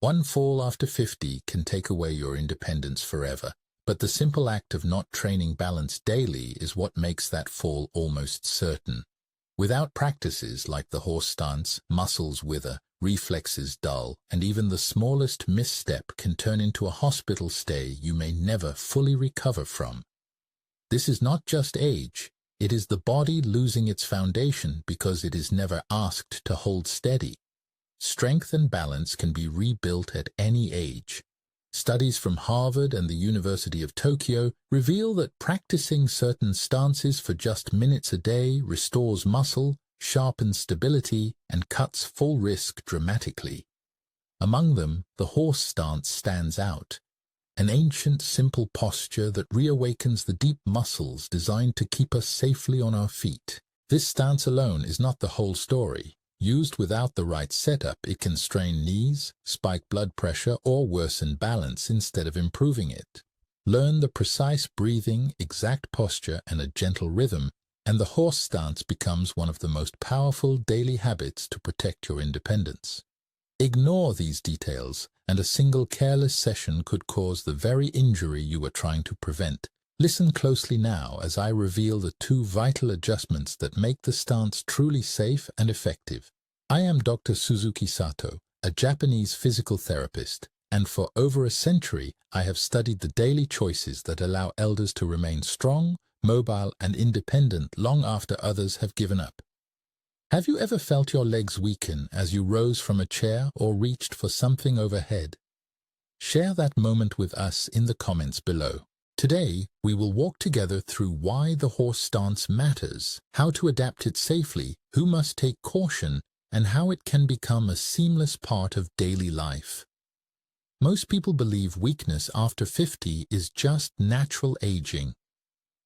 One fall after 50 can take away your independence forever, but the simple act of not training balance daily is what makes that fall almost certain. Without practices like the horse stance, muscles wither, reflexes dull, and even the smallest misstep can turn into a hospital stay you may never fully recover from. This is not just age, it is the body losing its foundation because it is never asked to hold steady. Strength and balance can be rebuilt at any age. Studies from Harvard and the University of Tokyo reveal that practicing certain stances for just minutes a day restores muscle, sharpens stability, and cuts fall risk dramatically. Among them, the horse stance stands out, an ancient, simple posture that reawakens the deep muscles designed to keep us safely on our feet. This stance alone is not the whole story. Used without the right setup, it can strain knees, spike blood pressure, or worsen balance instead of improving it. Learn the precise breathing, exact posture, and a gentle rhythm, and the horse stance becomes one of the most powerful daily habits to protect your independence. Ignore these details, and a single careless session could cause the very injury you are trying to prevent. Listen closely now as I reveal the two vital adjustments that make the stance truly safe and effective. I am Dr. Suzuki Sato, a Japanese physical therapist, and for over a century I have studied the daily choices that allow elders to remain strong, mobile, and independent long after others have given up. Have you ever felt your legs weaken as you rose from a chair or reached for something overhead? Share that moment with us in the comments below. Today, we will walk together through why the horse stance matters, how to adapt it safely, who must take caution, and how it can become a seamless part of daily life. Most people believe weakness after 50 is just natural aging.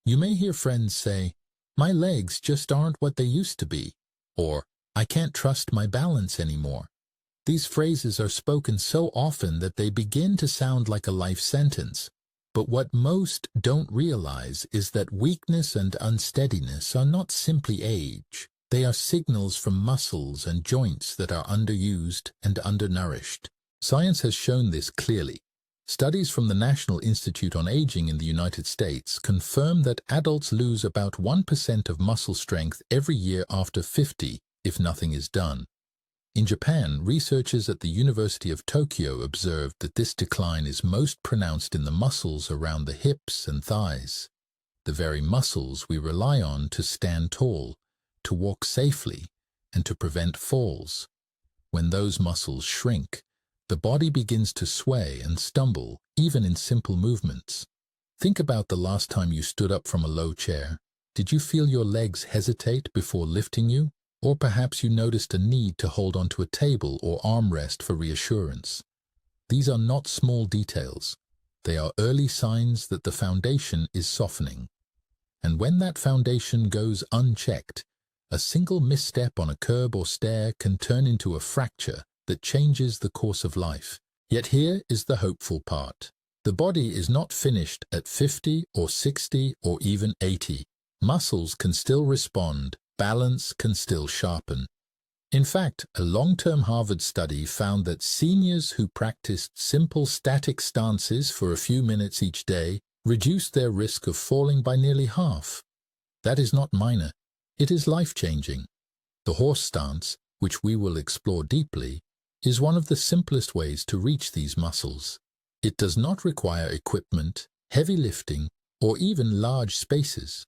You may hear friends say, "My legs just aren't what they used to be," or "I can't trust my balance anymore." These phrases are spoken so often that they begin to sound like a life sentence. But what most don't realize is that weakness and unsteadiness are not simply age. They are signals from muscles and joints that are underused and undernourished. Science has shown this clearly. Studies from the National Institute on Aging in the United States confirm that adults lose about 1% of muscle strength every year after 50 if nothing is done. In Japan, researchers at the University of Tokyo observed that this decline is most pronounced in the muscles around the hips and thighs, the very muscles we rely on to stand tall, to walk safely, and to prevent falls. When those muscles shrink, the body begins to sway and stumble, even in simple movements. Think about the last time you stood up from a low chair. Did you feel your legs hesitate before lifting you? Or perhaps you noticed a need to hold onto a table or armrest for reassurance. These are not small details. They are early signs that the foundation is softening. And when that foundation goes unchecked, a single misstep on a curb or stair can turn into a fracture that changes the course of life. Yet here is the hopeful part. The body is not finished at 50 or 60 or even 80. Muscles can still respond. Balance can still sharpen. In fact, a long-term Harvard study found that seniors who practiced simple static stances for a few minutes each day reduced their risk of falling by nearly half. That is not minor. It is life-changing. The horse stance, which we will explore deeply, is one of the simplest ways to reach these muscles. It does not require equipment, heavy lifting, or even large spaces.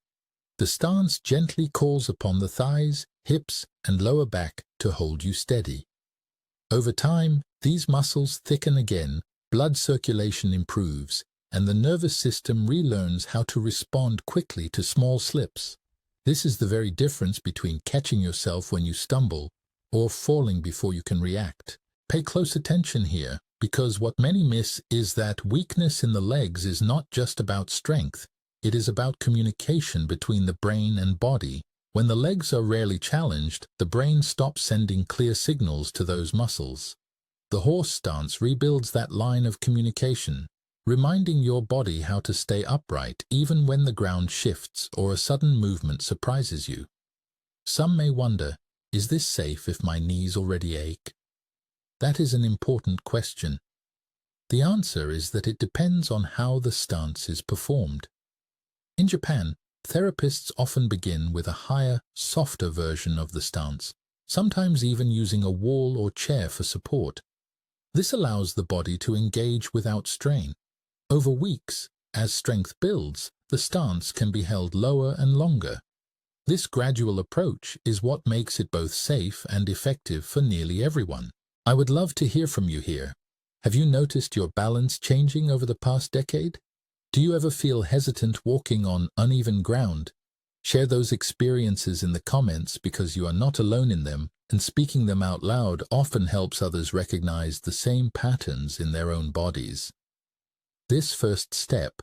The stance gently calls upon the thighs, hips, and lower back to hold you steady. Over time, these muscles thicken again, blood circulation improves, and the nervous system relearns how to respond quickly to small slips. This is the very difference between catching yourself when you stumble or falling before you can react. Pay close attention here, because what many miss is that weakness in the legs is not just about strength. It is about communication between the brain and body. When the legs are rarely challenged, the brain stops sending clear signals to those muscles. The horse stance rebuilds that line of communication, reminding your body how to stay upright even when the ground shifts or a sudden movement surprises you. Some may wonder, is this safe if my knees already ache? That is an important question. The answer is that it depends on how the stance is performed. In Japan, therapists often begin with a higher, softer version of the stance, sometimes even using a wall or chair for support. This allows the body to engage without strain. Over weeks, as strength builds, the stance can be held lower and longer. This gradual approach is what makes it both safe and effective for nearly everyone. I would love to hear from you here. Have you noticed your balance changing over the past decade? Do you ever feel hesitant walking on uneven ground? Share those experiences in the comments because you are not alone in them, and speaking them out loud often helps others recognize the same patterns in their own bodies. This first step,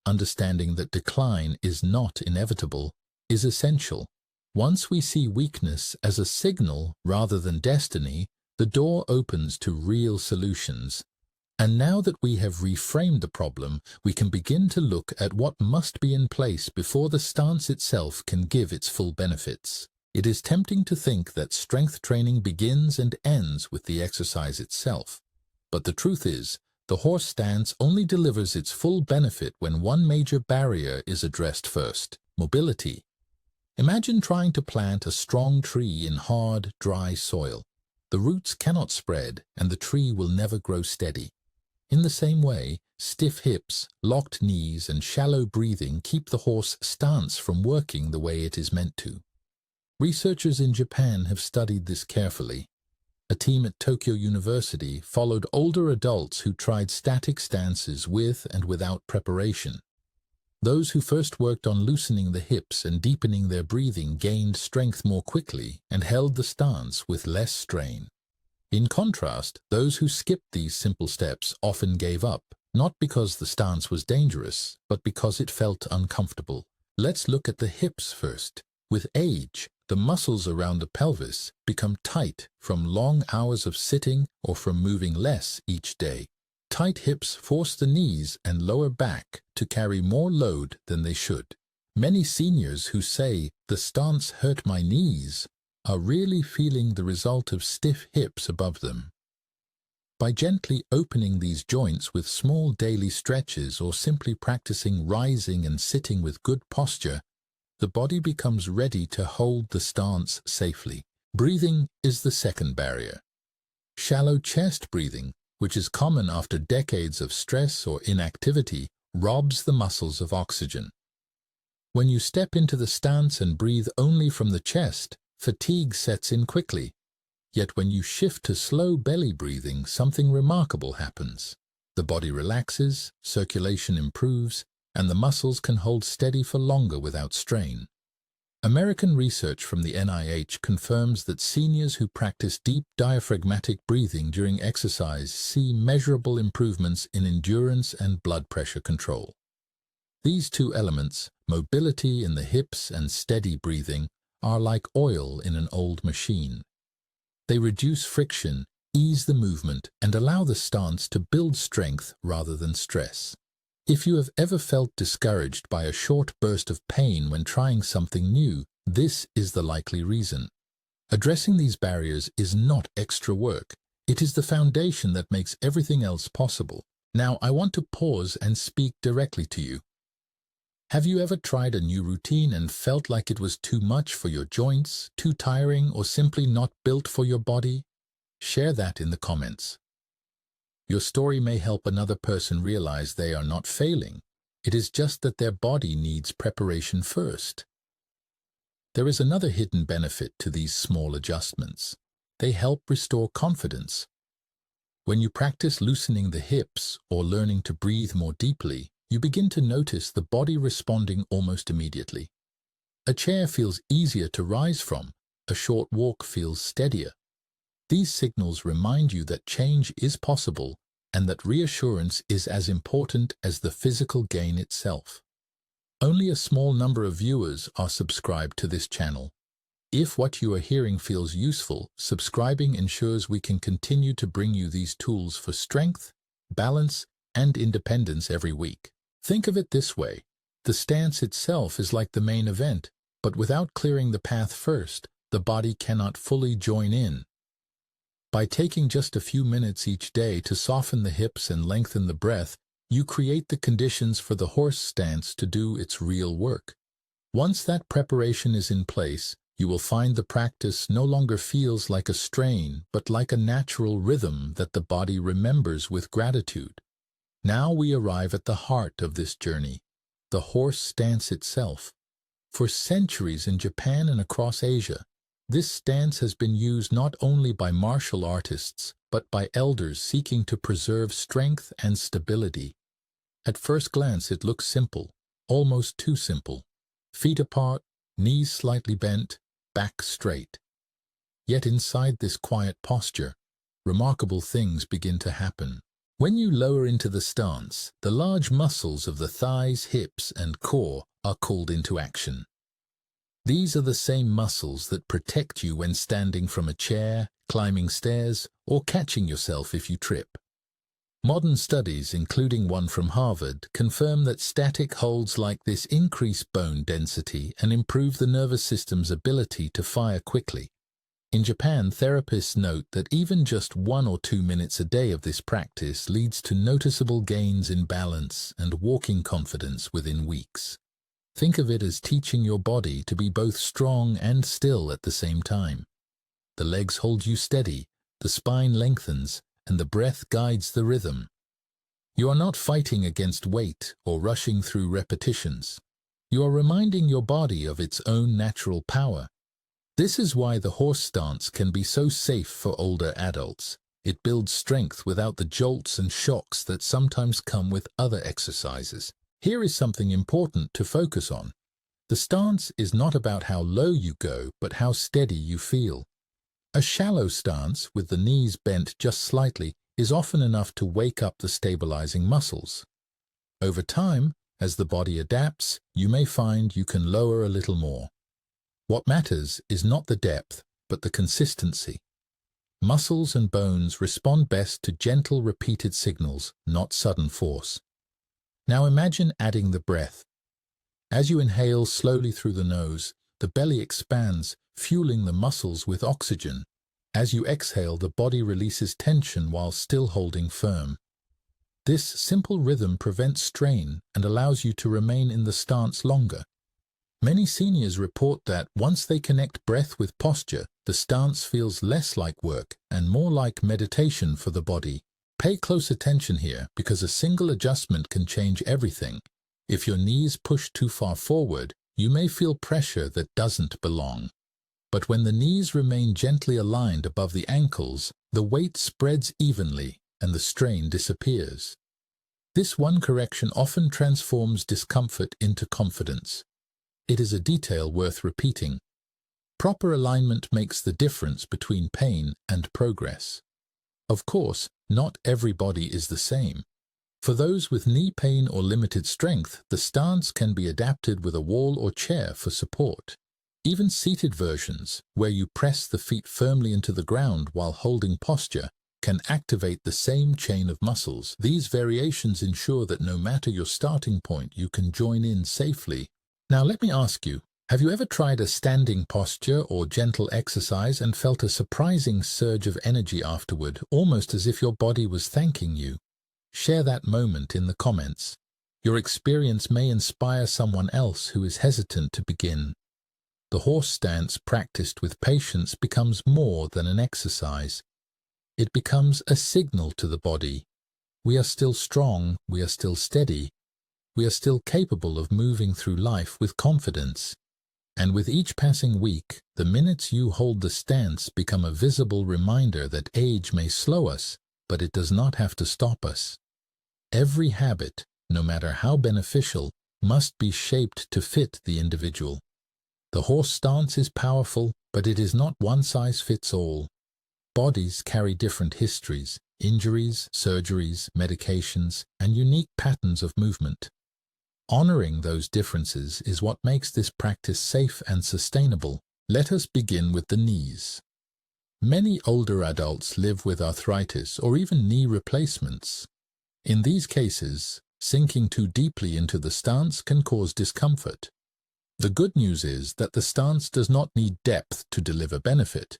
understanding that decline is not inevitable, is essential. Once we see weakness as a signal rather than destiny, the door opens to real solutions. And now that we have reframed the problem, we can begin to look at what must be in place before the stance itself can give its full benefits. It is tempting to think that strength training begins and ends with the exercise itself. But the truth is, the horse stance only delivers its full benefit when one major barrier is addressed first: mobility. Imagine trying to plant a strong tree in hard, dry soil. The roots cannot spread, and the tree will never grow steady. In the same way, stiff hips, locked knees, and shallow breathing keep the horse stance from working the way it is meant to. Researchers in Japan have studied this carefully. A team at Tokyo University followed older adults who tried static stances with and without preparation. Those who first worked on loosening the hips and deepening their breathing gained strength more quickly and held the stance with less strain. In contrast, those who skipped these simple steps often gave up, not because the stance was dangerous, but because it felt uncomfortable. Let's look at the hips first. With age, the muscles around the pelvis become tight from long hours of sitting or from moving less each day. Tight hips force the knees and lower back to carry more load than they should. Many seniors who say, "The stance hurt my knees," are really feeling the result of stiff hips above them. By gently opening these joints with small daily stretches or simply practicing rising and sitting with good posture, the body becomes ready to hold the stance safely. Breathing is the second barrier. Shallow chest breathing, which is common after decades of stress or inactivity, robs the muscles of oxygen. When you step into the stance and breathe only from the chest, fatigue sets in quickly. Yet when you shift to slow belly breathing, something remarkable happens. The body relaxes, circulation improves, and the muscles can hold steady for longer without strain. American research from the NIH confirms that seniors who practice deep diaphragmatic breathing during exercise see measurable improvements in endurance and blood pressure control. These two elements, mobility in the hips and steady breathing, are like oil in an old machine. They reduce friction, ease the movement, and allow the stance to build strength rather than stress. If you have ever felt discouraged by a short burst of pain when trying something new, this is the likely reason. Addressing these barriers is not extra work. It is the foundation that makes everything else possible. Now, I want to pause and speak directly to you. Have you ever tried a new routine and felt like it was too much for your joints, too tiring, or simply not built for your body? Share that in the comments. Your story may help another person realize they are not failing. It is just that their body needs preparation first. There is another hidden benefit to these small adjustments. They help restore confidence. When you practice loosening the hips or learning to breathe more deeply, you begin to notice the body responding almost immediately. A chair feels easier to rise from. A short walk feels steadier. These signals remind you that change is possible and that reassurance is as important as the physical gain itself. Only a small number of viewers are subscribed to this channel. If what you are hearing feels useful, subscribing ensures we can continue to bring you these tools for strength, balance, and independence every week. Think of it this way. The stance itself is like the main event, but without clearing the path first, the body cannot fully join in. By taking just a few minutes each day to soften the hips and lengthen the breath, you create the conditions for the horse stance to do its real work. Once that preparation is in place, you will find the practice no longer feels like a strain, but like a natural rhythm that the body remembers with gratitude. Now we arrive at the heart of this journey, the horse stance itself. For centuries in Japan and across Asia, this stance has been used not only by martial artists, but by elders seeking to preserve strength and stability. At first glance, it looks simple, almost too simple. Feet apart, knees slightly bent, back straight. Yet inside this quiet posture, remarkable things begin to happen. When you lower into the stance, the large muscles of the thighs, hips, and core are called into action. These are the same muscles that protect you when standing from a chair, climbing stairs, or catching yourself if you trip. Modern studies, including one from Harvard, confirm that static holds like this increase bone density and improve the nervous system's ability to fire quickly. In Japan, therapists note that even just 1 or 2 minutes a day of this practice leads to noticeable gains in balance and walking confidence within weeks. Think of it as teaching your body to be both strong and still at the same time. The legs hold you steady, the spine lengthens, and the breath guides the rhythm. You are not fighting against weight or rushing through repetitions. You are reminding your body of its own natural power. This is why the horse stance can be so safe for older adults. It builds strength without the jolts and shocks that sometimes come with other exercises. Here is something important to focus on. The stance is not about how low you go, but how steady you feel. A shallow stance, with the knees bent just slightly, is often enough to wake up the stabilizing muscles. Over time, as the body adapts, you may find you can lower a little more. What matters is not the depth, but the consistency. Muscles and bones respond best to gentle, repeated signals, not sudden force. Now imagine adding the breath. As you inhale slowly through the nose, the belly expands, fueling the muscles with oxygen. As you exhale, the body releases tension while still holding firm. This simple rhythm prevents strain and allows you to remain in the stance longer. Many seniors report that once they connect breath with posture, the stance feels less like work and more like meditation for the body. Pay close attention here, because a single adjustment can change everything. If your knees push too far forward, you may feel pressure that doesn't belong. But when the knees remain gently aligned above the ankles, the weight spreads evenly and the strain disappears. This one correction often transforms discomfort into confidence. It is a detail worth repeating. Proper alignment makes the difference between pain and progress. Of course, not everybody is the same. For those with knee pain or limited strength, the stance can be adapted with a wall or chair for support. Even seated versions, where you press the feet firmly into the ground while holding posture, can activate the same chain of muscles. These variations ensure that no matter your starting point, you can join in safely. Now let me ask you, have you ever tried a standing posture or gentle exercise and felt a surprising surge of energy afterward, almost as if your body was thanking you? Share that moment in the comments. Your experience may inspire someone else who is hesitant to begin. The horse stance practiced with patience becomes more than an exercise. It becomes a signal to the body. We are still strong, we are still steady, we are still capable of moving through life with confidence. And with each passing week, the minutes you hold the stance become a visible reminder that age may slow us, but it does not have to stop us. Every habit, no matter how beneficial, must be shaped to fit the individual. The horse stance is powerful, but it is not one size fits all. Bodies carry different histories, injuries, surgeries, medications, and unique patterns of movement. Honoring those differences is what makes this practice safe and sustainable. Let us begin with the knees. Many older adults live with arthritis or even knee replacements. In these cases, sinking too deeply into the stance can cause discomfort. The good news is that the stance does not need depth to deliver benefit.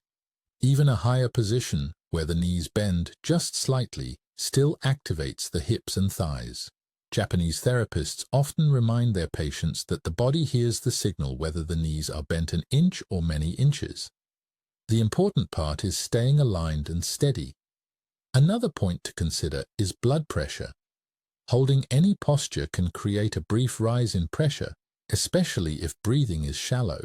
Even a higher position, where the knees bend just slightly, still activates the hips and thighs. Japanese therapists often remind their patients that the body hears the signal whether the knees are bent an inch or many inches. The important part is staying aligned and steady. Another point to consider is blood pressure. Holding any posture can create a brief rise in pressure, especially if breathing is shallow.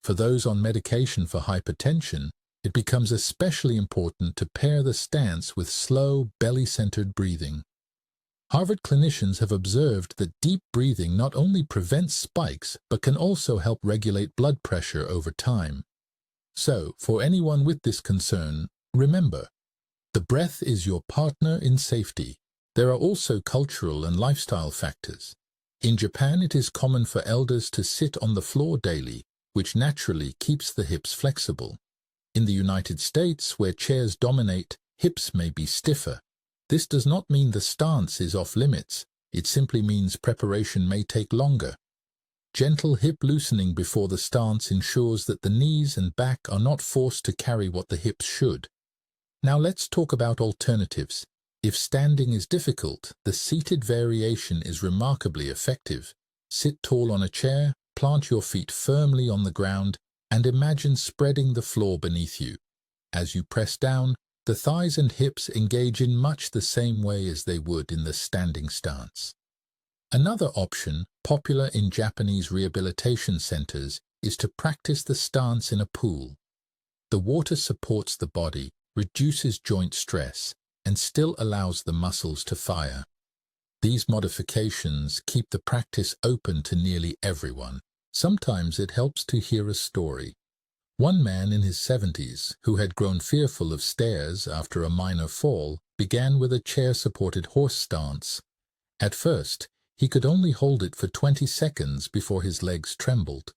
For those on medication for hypertension, it becomes especially important to pair the stance with slow, belly-centered breathing. Harvard clinicians have observed that deep breathing not only prevents spikes, but can also help regulate blood pressure over time. So, for anyone with this concern, remember, the breath is your partner in safety. There are also cultural and lifestyle factors. In Japan, it is common for elders to sit on the floor daily, which naturally keeps the hips flexible. In the United States, where chairs dominate, hips may be stiffer. This does not mean the stance is off limits. It simply means preparation may take longer. Gentle hip loosening before the stance ensures that the knees and back are not forced to carry what the hips should. Now let's talk about alternatives. If standing is difficult, the seated variation is remarkably effective. Sit tall on a chair, plant your feet firmly on the ground, and imagine spreading the floor beneath you. As you press down, the thighs and hips engage in much the same way as they would in the standing stance. Another option, popular in Japanese rehabilitation centers, is to practice the stance in a pool. The water supports the body, reduces joint stress, and still allows the muscles to fire. These modifications keep the practice open to nearly everyone. Sometimes it helps to hear a story. One man in his 70s, who had grown fearful of stairs after a minor fall, began with a chair-supported horse stance. At first, he could only hold it for 20 seconds before his legs trembled.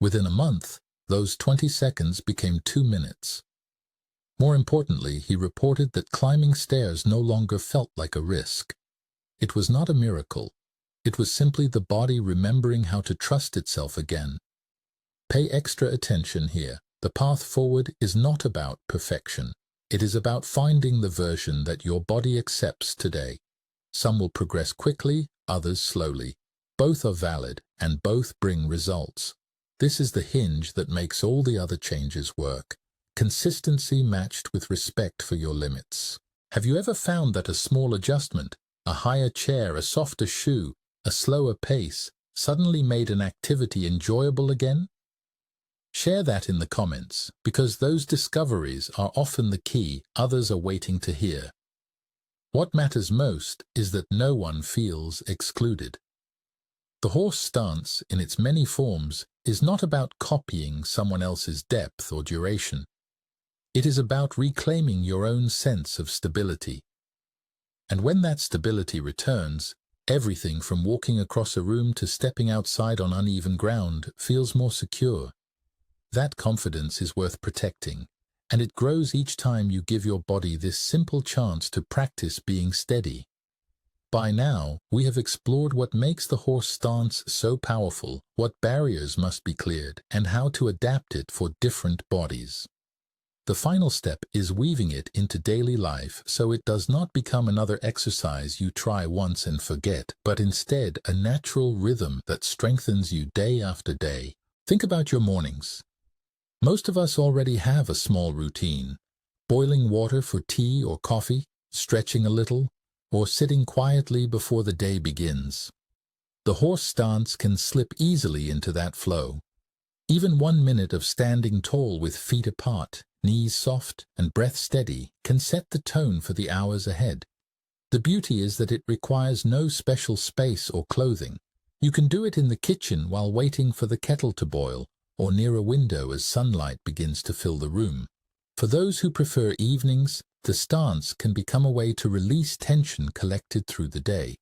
Within a month, those 20 seconds became 2 minutes. More importantly, he reported that climbing stairs no longer felt like a risk. It was not a miracle. It was simply the body remembering how to trust itself again. Pay extra attention here. The path forward is not about perfection. It is about finding the version that your body accepts today. Some will progress quickly, others slowly. Both are valid, and both bring results. This is the hinge that makes all the other changes work. Consistency matched with respect for your limits. Have you ever found that a small adjustment, a higher chair, a softer shoe, a slower pace, suddenly made an activity enjoyable again? Share that in the comments, because those discoveries are often the key others are waiting to hear. What matters most is that no one feels excluded. The horse stance, in its many forms, is not about copying someone else's depth or duration. It is about reclaiming your own sense of stability. And when that stability returns, everything from walking across a room to stepping outside on uneven ground feels more secure. That confidence is worth protecting, and it grows each time you give your body this simple chance to practice being steady. By now, we have explored what makes the horse stance so powerful, what barriers must be cleared, and how to adapt it for different bodies. The final step is weaving it into daily life so it does not become another exercise you try once and forget, but instead a natural rhythm that strengthens you day after day. Think about your mornings. Most of us already have a small routine. Boiling water for tea or coffee, stretching a little, or sitting quietly before the day begins. The horse stance can slip easily into that flow. Even 1 minute of standing tall with feet apart, knees soft, and breath steady can set the tone for the hours ahead. The beauty is that it requires no special space or clothing. You can do it in the kitchen while waiting for the kettle to boil, or near a window as sunlight begins to fill the room. For those who prefer evenings, the stance can become a way to release tension collected through the day.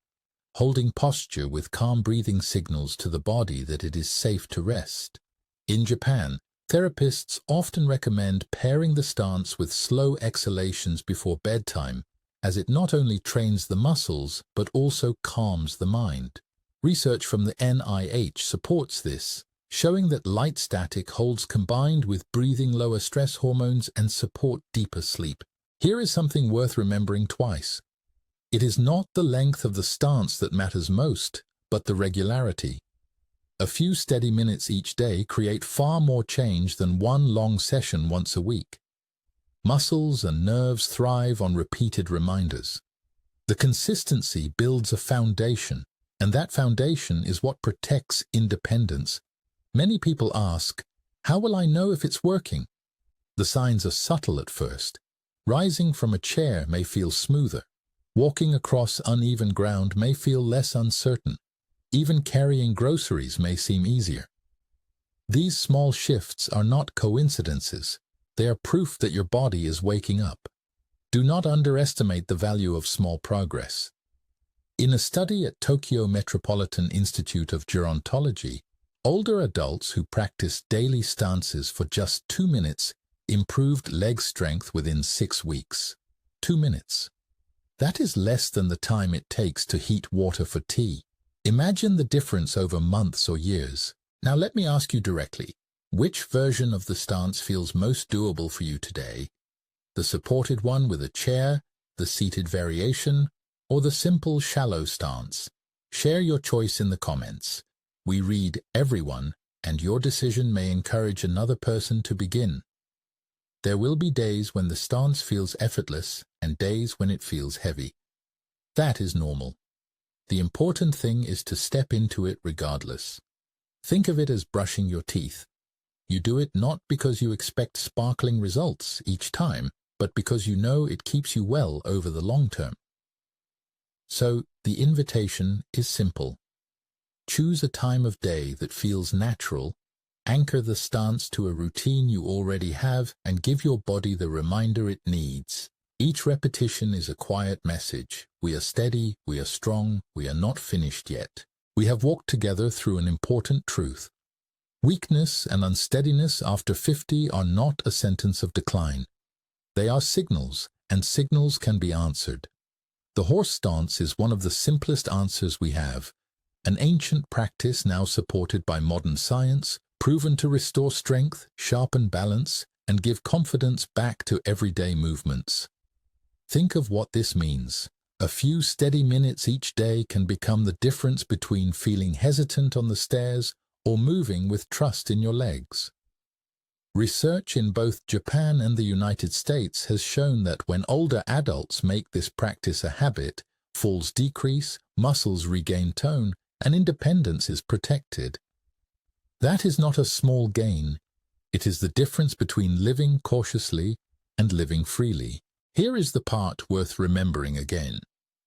Holding posture with calm breathing signals to the body that it is safe to rest. In Japan, therapists often recommend pairing the stance with slow exhalations before bedtime, as it not only trains the muscles but also calms the mind. Research from the NIH supports this, showing that light static holds combined with breathing lower stress hormones and support deeper sleep. Here is something worth remembering twice. It is not the length of the stance that matters most, but the regularity. A few steady minutes each day create far more change than one long session once a week. Muscles and nerves thrive on repeated reminders. The consistency builds a foundation, and that foundation is what protects independence. Many people ask, how will I know if it's working? The signs are subtle at first. Rising from a chair may feel smoother. Walking across uneven ground may feel less uncertain. Even carrying groceries may seem easier. These small shifts are not coincidences. They are proof that your body is waking up. Do not underestimate the value of small progress. In a study at Tokyo Metropolitan Institute of Gerontology, older adults who practiced daily stances for just 2 minutes improved leg strength within 6 weeks. 2 minutes. That is less than the time it takes to heat water for tea. Imagine the difference over months or years. Now let me ask you directly, which version of the stance feels most doable for you today? The supported one with a chair, the seated variation, or the simple shallow stance? Share your choice in the comments. We read everyone, and your decision may encourage another person to begin. There will be days when the stance feels effortless and days when it feels heavy. That is normal. The important thing is to step into it regardless. Think of it as brushing your teeth. You do it not because you expect sparkling results each time, but because you know it keeps you well over the long term. So, the invitation is simple. Choose a time of day that feels natural, anchor the stance to a routine you already have, and give your body the reminder it needs. Each repetition is a quiet message. We are steady, we are strong, we are not finished yet. We have walked together through an important truth. Weakness and unsteadiness after 50 are not a sentence of decline. They are signals, and signals can be answered. The horse stance is one of the simplest answers we have. An ancient practice now supported by modern science, proven to restore strength, sharpen balance, and give confidence back to everyday movements. Think of what this means. A few steady minutes each day can become the difference between feeling hesitant on the stairs or moving with trust in your legs. Research in both Japan and the United States has shown that when older adults make this practice a habit, falls decrease, muscles regain tone, and independence is protected. That is not a small gain. It is the difference between living cautiously and living freely. Here is the part worth remembering again.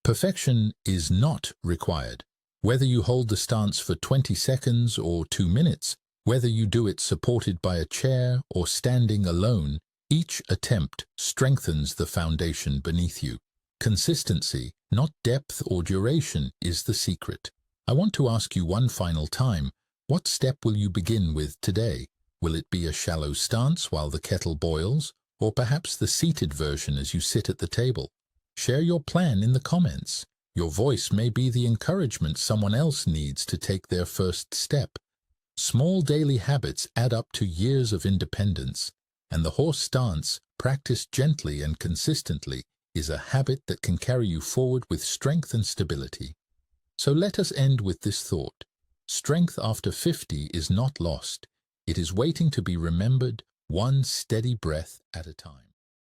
Perfection is not required. Whether you hold the stance for 20 seconds or 2 minutes, whether you do it supported by a chair or standing alone, each attempt strengthens the foundation beneath you. Consistency, not depth or duration, is the secret. I want to ask you one final time, what step will you begin with today? Will it be a shallow stance while the kettle boils, or perhaps the seated version as you sit at the table? Share your plan in the comments. Your voice may be the encouragement someone else needs to take their first step. Small daily habits add up to years of independence, and the horse stance, practiced gently and consistently, is a habit that can carry you forward with strength and stability. So let us end with this thought. Strength after 50 is not lost. It is waiting to be remembered, one steady breath at a time.